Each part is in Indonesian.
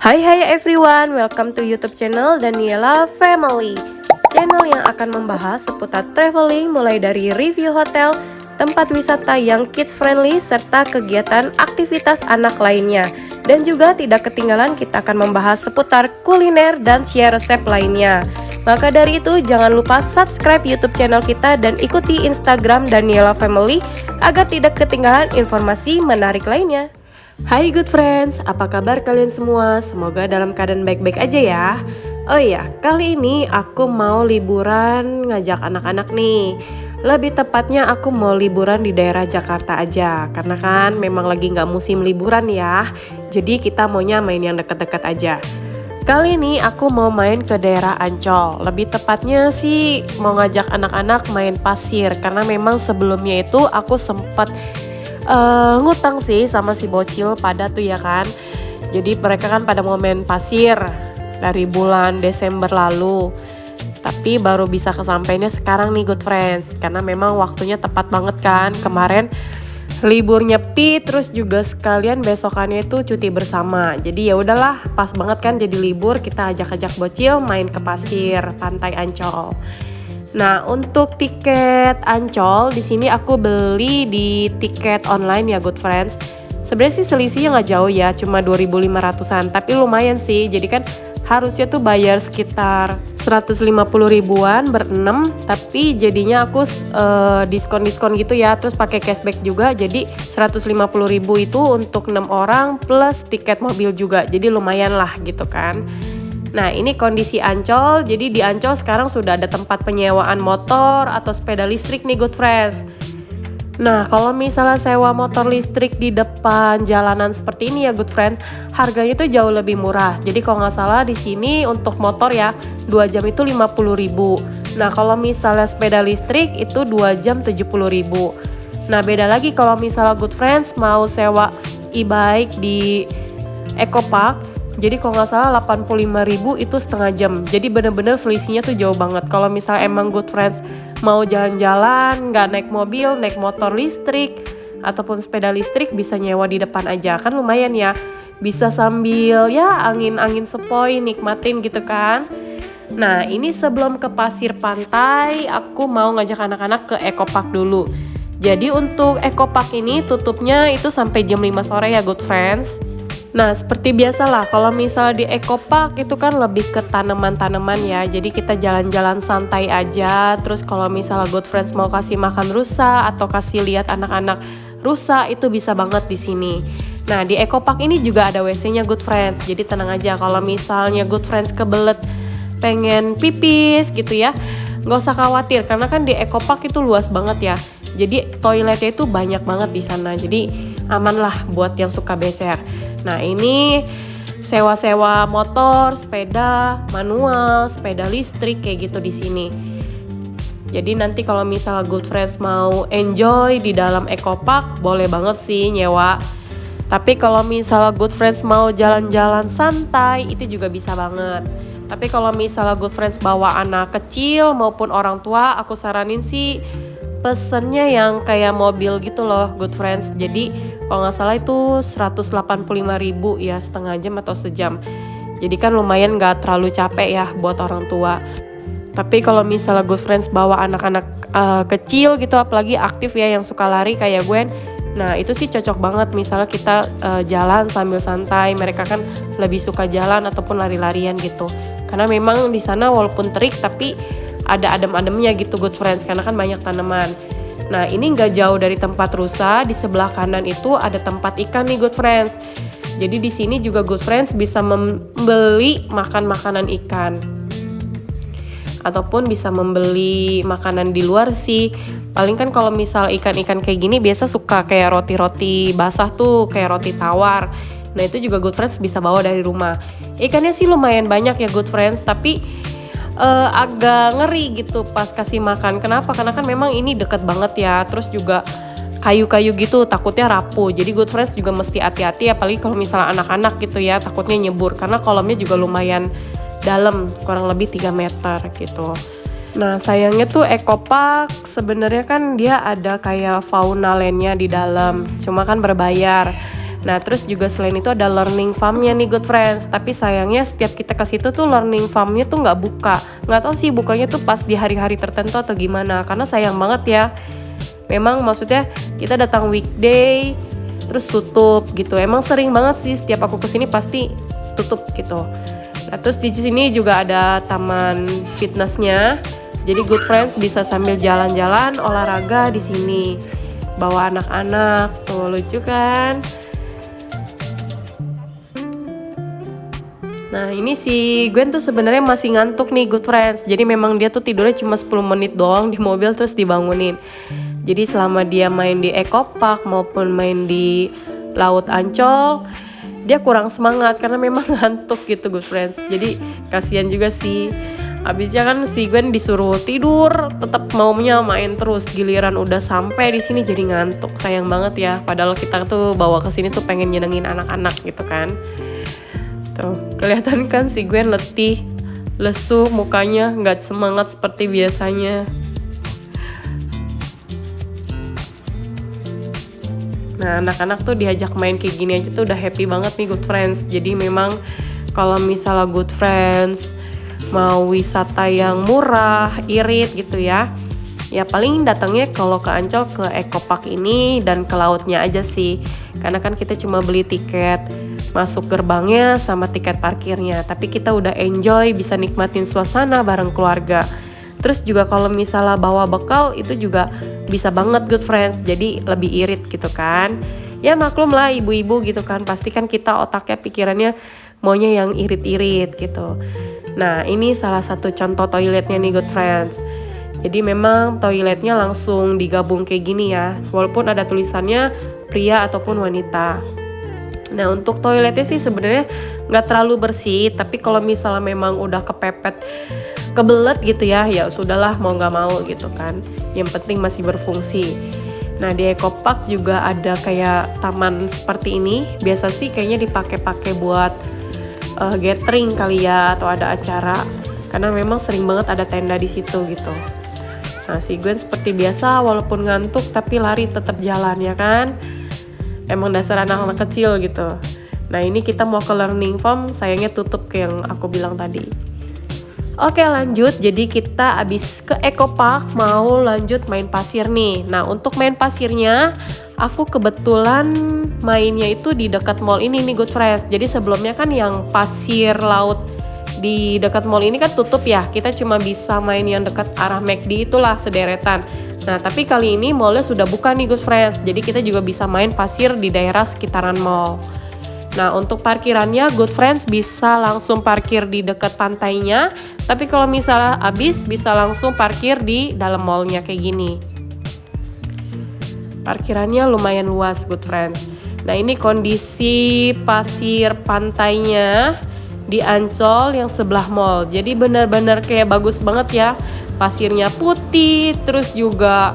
Hai everyone, welcome to YouTube channel Daniela Family. Channel yang akan membahas seputar traveling mulai dari review hotel, tempat wisata yang kids friendly, serta kegiatan aktivitas anak lainnya. Dan juga tidak ketinggalan kita akan membahas seputar kuliner dan share resep lainnya. Maka dari itu jangan lupa subscribe YouTube channel kita dan ikuti Instagram Daniela Family agar tidak ketinggalan informasi menarik lainnya. Hai good friends, apa kabar kalian semua? Semoga dalam keadaan baik-baik aja ya. Oh iya, kali ini aku mau liburan ngajak anak-anak nih. Lebih tepatnya aku mau liburan di daerah Jakarta aja. Karena kan memang lagi gak musim liburan ya. Jadi kita maunya main yang deket-deket aja. Kali ini aku mau main ke daerah Ancol. Lebih tepatnya sih mau ngajak anak-anak main pasir. Karena memang sebelumnya itu aku sempet ngutang sih sama si bocil pada tuh ya kan. Jadi mereka kan pada mau main pasir dari bulan Desember lalu. Tapi baru bisa kesampainya sekarang nih good friends. Karena memang waktunya tepat banget kan. Kemarin libur nyepi, terus juga sekalian besokannya itu cuti bersama. Jadi ya udahlah, pas banget kan jadi libur, kita ajak-ajak bocil main ke pasir pantai Ancol. Nah, untuk tiket Ancol di sini aku beli di tiket online ya good friends. Sebenarnya sih selisihnya nggak jauh ya, cuma 2.500-an, tapi lumayan sih. Jadi kan harusnya tuh bayar sekitar 150 ribuan berenam, tapi jadinya aku diskon-diskon gitu ya, terus pakai cashback juga. Jadi 150 ribu itu untuk 6 orang plus tiket mobil juga. Jadi lumayan lah gitu kan. Nah, ini kondisi Ancol. Jadi di Ancol sekarang sudah ada tempat penyewaan motor atau sepeda listrik nih good friends. Nah, kalau misalnya sewa motor listrik di depan jalanan seperti ini ya good friends, harganya itu jauh lebih murah. Jadi kalau nggak salah di sini untuk motor ya 2 jam itu 50 ribu. Nah, kalau misalnya sepeda listrik itu 2 jam 70 ribu. Nah, beda lagi kalau misalnya good friends mau sewa e-bike di Eco Park. Jadi kalau nggak salah 85 ribu itu setengah jam. Jadi bener-bener selisihnya tuh jauh banget. Kalau misalnya emang good friends mau jalan-jalan, nggak naik mobil, naik motor listrik, ataupun sepeda listrik bisa nyewa di depan aja. Kan lumayan ya, bisa sambil ya angin-angin sepoi nikmatin gitu kan. Nah ini sebelum ke pasir pantai, aku mau ngajak anak-anak ke Eco Park dulu. Jadi untuk Eco Park ini tutupnya itu sampai jam 5 sore ya good friends. Nah seperti biasalah kalau misalnya di Eco Park itu kan lebih ke tanaman-tanaman ya. Jadi kita jalan-jalan santai aja. Terus kalau misalnya good friends mau kasih makan rusa atau kasih lihat anak-anak rusa itu bisa banget di sini. Nah di Eco Park ini juga ada WC-nya good friends. Jadi tenang aja kalau misalnya good friends kebelet pengen pipis gitu ya, nggak usah khawatir karena kan di Eco Park itu luas banget ya. Jadi toiletnya itu banyak banget di sana. Jadi aman lah buat yang suka beser. Nah ini sewa-sewa motor, sepeda manual, sepeda listrik kayak gitu di sini. Jadi nanti kalau misalnya good friends mau enjoy di dalam Eco Park boleh banget sih nyewa. Tapi kalau misalnya good friends mau jalan-jalan santai itu juga bisa banget. Tapi kalau misalnya good friends bawa anak kecil maupun orang tua, aku saranin sih pesennya yang kayak mobil gitu loh good friends. Jadi kalau nggak salah itu 185 ribu ya setengah jam atau sejam. Jadi kan lumayan nggak terlalu capek ya buat orang tua. Tapi kalau misalnya good friends bawa anak-anak kecil gitu, apalagi aktif ya yang suka lari kayak gue, nah itu sih cocok banget misalnya kita jalan sambil santai. Mereka kan lebih suka jalan ataupun lari-larian gitu. Karena memang di sana walaupun terik tapi ada adem-ademnya gitu good friends karena kan banyak tanaman. Nah ini nggak jauh dari tempat rusa, di sebelah kanan itu ada tempat ikan nih good friends. Jadi di sini juga good friends bisa membeli makanan ikan ataupun bisa membeli makanan di luar sih. Paling kan kalau misal ikan-ikan kayak gini biasa suka kayak roti-roti basah tuh, kayak roti tawar. Nah itu juga good friends bisa bawa dari rumah. Ikannya sih lumayan banyak ya good friends, tapi agak ngeri gitu pas kasih makan. Kenapa? Karena kan memang ini deket banget ya. Terus juga kayu-kayu gitu takutnya rapuh. Jadi good friends juga mesti hati-hati apalagi kalau misalnya anak-anak gitu ya, takutnya nyebur. Karena kolamnya juga lumayan dalam, kurang lebih 3 meter gitu. Nah sayangnya tuh Eco Park sebenarnya kan dia ada kayak fauna landnya di dalam. Cuma kan berbayar. Nah terus juga selain itu ada learning farm-nya nih good friends. Tapi sayangnya setiap kita ke situ tuh learning farm-nya tuh nggak buka. Nggak tahu sih bukanya tuh pas di hari-hari tertentu atau gimana. Karena sayang banget ya. Memang maksudnya kita datang weekday terus tutup gitu. Emang sering banget sih setiap aku kesini pasti tutup gitu. Nah terus di sini juga ada taman fitnessnya. Jadi good friends bisa sambil jalan-jalan olahraga di sini. Bawa anak-anak, tuh lucu kan? Nah ini si Gwen tuh sebenarnya masih ngantuk nih good friends. Jadi memang dia tuh tidurnya cuma 10 menit doang di mobil terus dibangunin. Jadi selama dia main di Eco Park maupun main di Laut Ancol, dia kurang semangat karena memang ngantuk gitu good friends. Jadi kasihan juga sih. Abisnya kan si Gwen disuruh tidur, tetap maunya main terus. Giliran udah sampai di sini jadi ngantuk. Sayang banget ya. Padahal kita tuh bawa ke sini tuh pengen nyenengin anak-anak gitu kan. Tuh, kelihatan kan si Gwen letih, lesu, mukanya nggak semangat seperti biasanya. Nah, anak-anak tuh diajak main kayak gini aja tuh udah happy banget nih good friends. Jadi memang kalau misalnya good friends mau wisata yang murah, irit gitu ya paling datangnya kalau ke Ancol ke Eco Park ini dan ke lautnya aja sih. Karena kan kita cuma beli tiket masuk gerbangnya sama tiket parkirnya. Tapi kita udah enjoy, bisa nikmatin suasana bareng keluarga. Terus juga kalau misalnya bawa bekal itu juga bisa banget good friends. Jadi lebih irit gitu kan. Ya maklum lah ibu-ibu gitu kan. Pasti kan kita otaknya pikirannya maunya yang irit-irit gitu. Nah ini salah satu contoh toiletnya nih good friends. Jadi memang toiletnya langsung digabung kayak gini ya. Walaupun ada tulisannya pria ataupun wanita. Nah untuk toiletnya sih sebenarnya nggak terlalu bersih. Tapi kalau misalnya memang udah kepepet, kebelet gitu ya sudahlah mau nggak mau gitu kan. Yang penting masih berfungsi. Nah di Eco Park juga ada kayak taman seperti ini. Biasa sih kayaknya dipakai-pakai buat gathering kali ya atau ada acara. Karena memang sering banget ada tenda di situ gitu. Nah si Gwen seperti biasa walaupun ngantuk tapi lari tetap jalan ya kan. Emang dasar anak-anak kecil gitu. Nah ini kita mau ke learning farm, sayangnya tutup kayak yang aku bilang tadi. Oke lanjut, jadi kita abis ke Eco Park mau lanjut main pasir nih. Nah untuk main pasirnya aku kebetulan mainnya itu di dekat mall ini nih good friends. Jadi sebelumnya kan yang pasir laut di dekat mall ini kan tutup ya. Kita cuma bisa main yang dekat arah McD itulah sederetan. Nah tapi kali ini mallnya sudah buka nih good friends. Jadi kita juga bisa main pasir di daerah sekitaran mall. Nah untuk parkirannya good friends bisa langsung parkir di dekat pantainya. Tapi kalau misalnya habis bisa langsung parkir di dalam mallnya kayak gini. Parkirannya lumayan luas good friends. Nah ini kondisi pasir pantainya di Ancol yang sebelah mall. Jadi benar-benar kayak bagus banget ya. Pasirnya putih, terus juga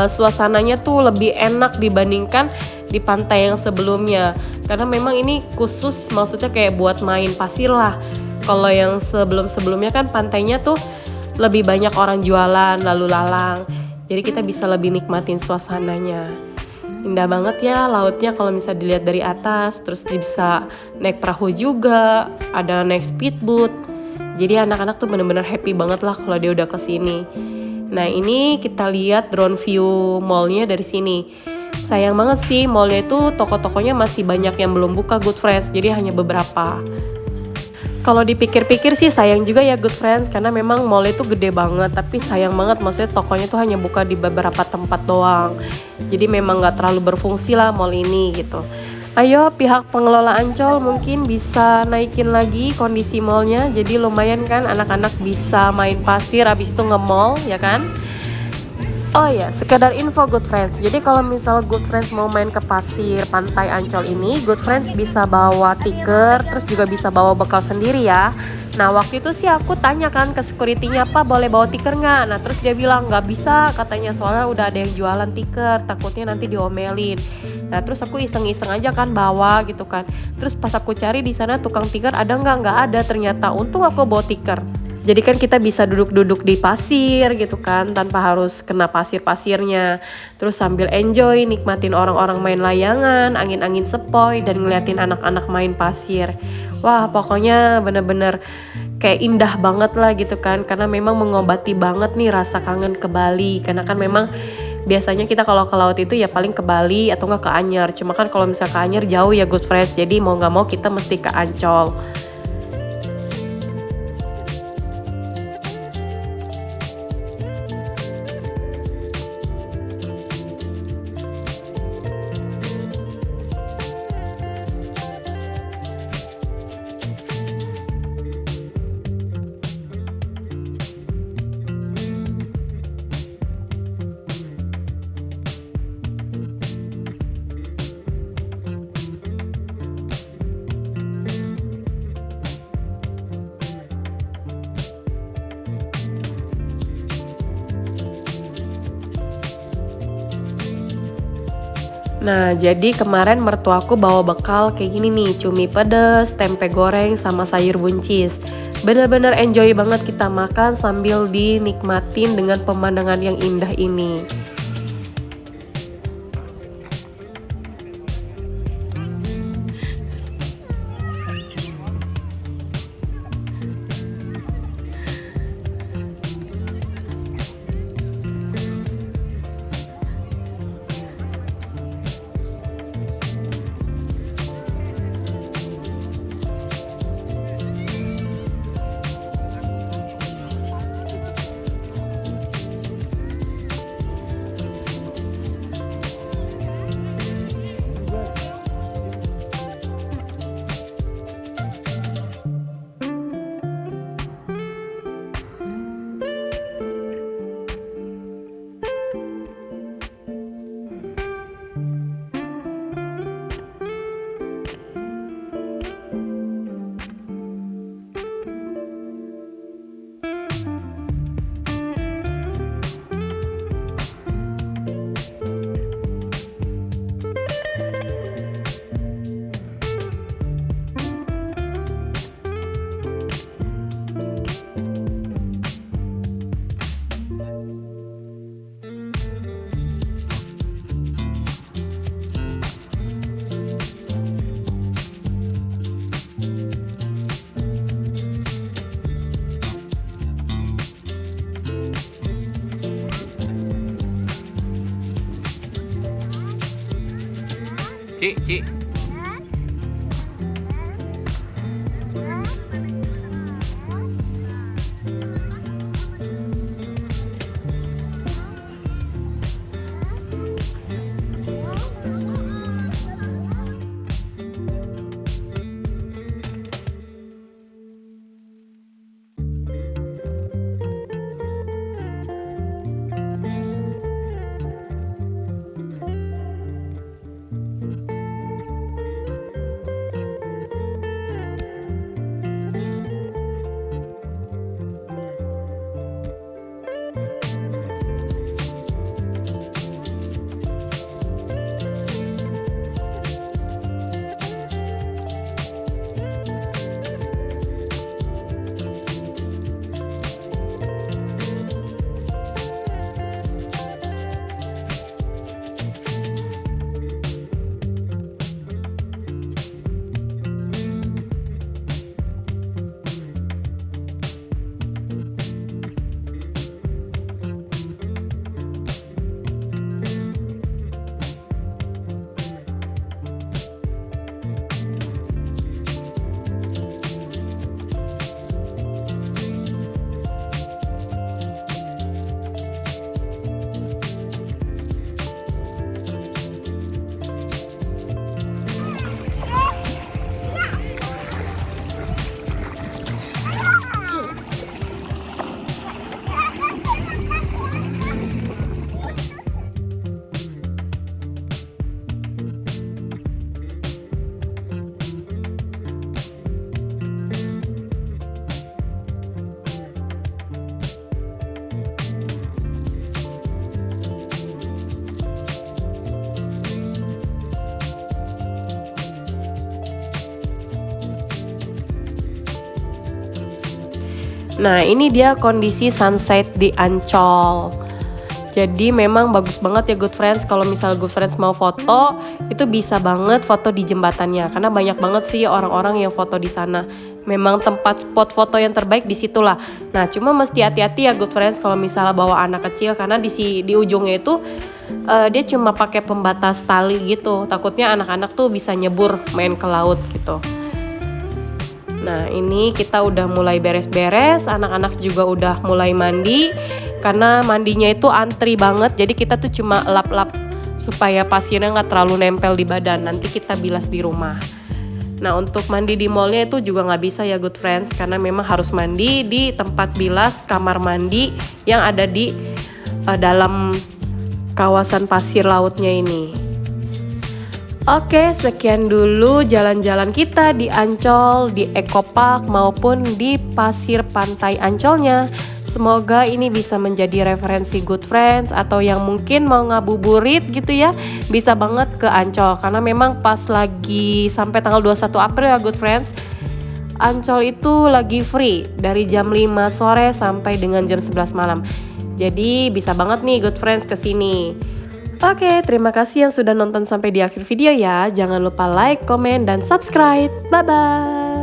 suasananya tuh lebih enak dibandingkan di pantai yang sebelumnya. Karena memang ini khusus maksudnya kayak buat main pasir lah. Kalau yang sebelum-sebelumnya kan pantainya tuh lebih banyak orang jualan lalu lalang. Jadi kita bisa lebih nikmatin suasananya. Indah banget ya lautnya kalau bisa dilihat dari atas. Terus bisa naik perahu juga, ada naik speedboat. Jadi anak-anak tuh bener-bener happy banget lah kalau dia udah kesini. Nah ini kita lihat drone view mallnya dari sini. Sayang banget sih mallnya itu toko-tokonya masih banyak yang belum buka good friends. Jadi hanya beberapa. Kalau dipikir-pikir sih sayang juga ya good friends. Karena memang mall itu gede banget. Tapi sayang banget maksudnya tokonya tuh hanya buka di beberapa tempat doang. Jadi memang gak terlalu berfungsi lah mall ini gitu. Ayo pihak pengelola Ancol mungkin bisa naikin lagi kondisi mallnya. Jadi lumayan kan anak-anak bisa main pasir abis itu nge-mall ya kan. Oh ya, sekedar info good friends. Jadi kalau misal good friends mau main ke pasir pantai Ancol ini, good friends bisa bawa tiker, terus juga bisa bawa bekal sendiri ya. Nah waktu itu sih aku tanya kan ke security-nya, Pak boleh bawa tiker nggak? Nah terus dia bilang nggak bisa katanya, soalnya udah ada yang jualan tiker, takutnya nanti diomelin. Nah terus aku iseng-iseng aja kan bawa gitu kan. Terus pas aku cari di sana tukang tiker ada nggak ada ternyata. Untung aku bawa tiker. Jadi kan kita bisa duduk-duduk di pasir gitu kan, tanpa harus kena pasir-pasirnya. Terus sambil enjoy, nikmatin orang-orang main layangan, angin-angin sepoi, dan ngeliatin anak-anak main pasir. Wah, pokoknya bener-bener kayak indah banget lah gitu kan, karena memang mengobati banget nih rasa kangen ke Bali. Karena kan memang biasanya kita kalau ke laut itu ya paling ke Bali atau nggak ke Anyer. Cuma kan kalau misal ke Anyer jauh ya Good Friends, jadi mau nggak mau kita mesti ke Ancol. Nah, jadi kemarin mertuaku bawa bekal kayak gini nih, cumi pedas, tempe goreng, sama sayur buncis. Bener-bener enjoy banget kita makan sambil dinikmatin dengan pemandangan yang indah ini. Ci, Ci. Nah, ini dia kondisi sunset di Ancol. Jadi memang bagus banget ya good friends, kalau misal good friends mau foto itu bisa banget foto di jembatannya karena banyak banget sih orang-orang yang foto di sana. Memang tempat spot foto yang terbaik di situlah. Nah, cuma mesti hati-hati ya good friends kalau misalnya bawa anak kecil karena di ujungnya itu dia cuma pakai pembatas tali gitu. Takutnya anak-anak tuh bisa nyebur main ke laut gitu. Nah, ini kita udah mulai beres-beres, anak-anak juga udah mulai mandi. Karena mandinya itu antri banget, jadi kita tuh cuma lap-lap supaya pasirnya nggak terlalu nempel di badan. Nanti kita bilas di rumah. Nah, untuk mandi di mallnya itu juga nggak bisa ya good friends, karena memang harus mandi di tempat bilas kamar mandi yang ada di dalam kawasan pasir lautnya ini. Oke, sekian dulu jalan-jalan kita di Ancol, di Eco Park maupun di pasir pantai Ancolnya. Semoga ini bisa menjadi referensi good friends atau yang mungkin mau ngabuburit gitu ya, bisa banget ke Ancol karena memang pas lagi sampai tanggal 21 April ya good friends. Ancol itu lagi free dari jam 5 sore sampai dengan jam 11 malam. Jadi bisa banget nih good friends ke sini. Oke, terima kasih yang sudah nonton sampai di akhir video ya. Jangan lupa like, komen, dan subscribe. Bye-bye.